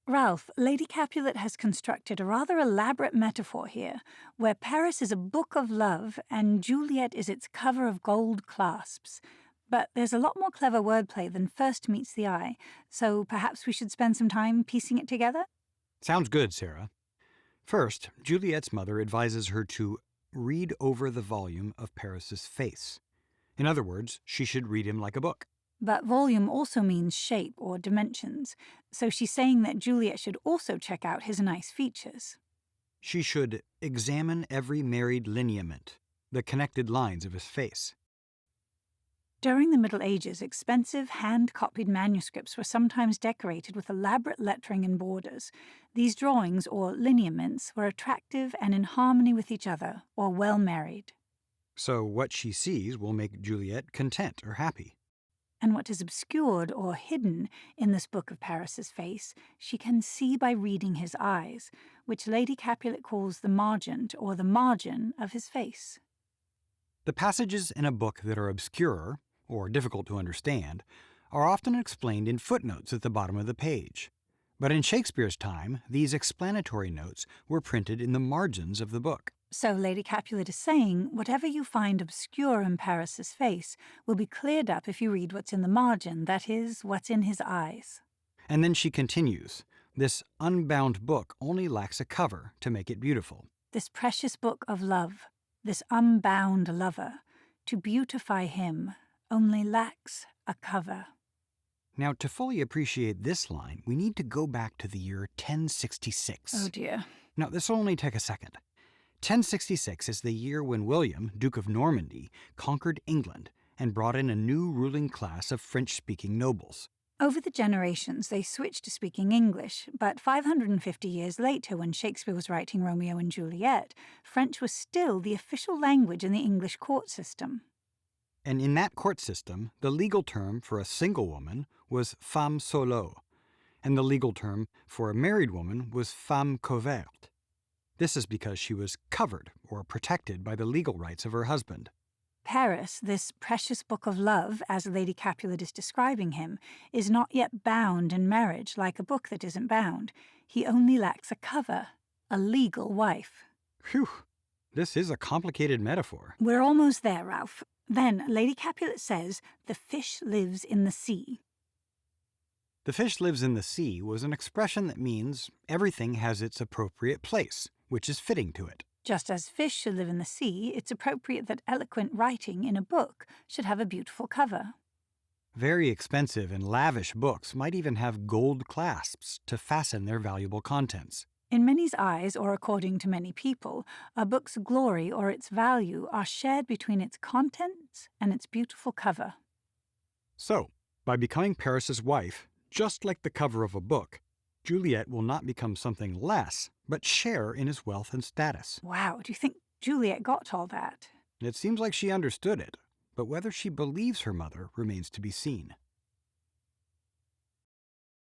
Ralph, Lady Capulet has constructed a rather elaborate metaphor here, where Paris is a book of love and Juliet is its cover of gold clasps. But there's a lot more clever wordplay than first meets the eye, so perhaps we should spend some time piecing it together? Sounds good, Sarah. First, Juliet's mother advises her to read over the volume of Paris's face. In other words, she should read him like a book. But volume also means shape or dimensions, so she's saying that Juliet should also check out his nice features. She should examine every married lineament, the connected lines of his face. During the Middle Ages, expensive hand-copied manuscripts were sometimes decorated with elaborate lettering and borders. These drawings, or lineaments, were attractive and in harmony with each other, or well married. So what she sees will make Juliet content or happy. And what is obscured or hidden in this book of Paris's face, she can see by reading his eyes, which Lady Capulet calls the margent or the margin of his face. The passages in a book that are obscure, or difficult to understand, are often explained in footnotes at the bottom of the page. But in Shakespeare's time, these explanatory notes were printed in the margins of the book. So Lady Capulet is saying, whatever you find obscure in Paris's face will be cleared up if you read what's in the margin, that is, what's in his eyes. And then she continues, this unbound book only lacks a cover to make it beautiful. This precious book of love, this unbound lover, to beautify him, only lacks a cover. Now, to fully appreciate this line, we need to go back to the year 1066. Oh dear. Now, this will only take a second. 1066 is the year when William, Duke of Normandy, conquered England and brought in a new ruling class of French-speaking nobles. Over the generations, they switched to speaking English, but 550 years later, when Shakespeare was writing Romeo and Juliet, French was still the official language in the English court system. And in that court system, the legal term for a single woman was femme solo, and the legal term for a married woman was femme couverte. This is because she was covered or protected by the legal rights of her husband. Paris, this precious book of love, as Lady Capulet is describing him, is not yet bound in marriage like a book that isn't bound. He only lacks a cover, a legal wife. Phew, this is a complicated metaphor. We're almost there, Ralph. Then Lady Capulet says, the fish lives in the sea. The fish lives in the sea was an expression that means everything has its appropriate place, which is fitting to it. Just as fish should live in the sea, it's appropriate that eloquent writing in a book should have a beautiful cover. Very expensive and lavish books might even have gold clasps to fasten their valuable contents. In many's eyes, or according to many people, a book's glory or its value are shared between its contents and its beautiful cover. So, by becoming Paris's wife, just like the cover of a book, Juliet will not become something less, but share in his wealth and status. Wow, do you think Juliet got all that? It seems like she understood it, but whether she believes her mother remains to be seen.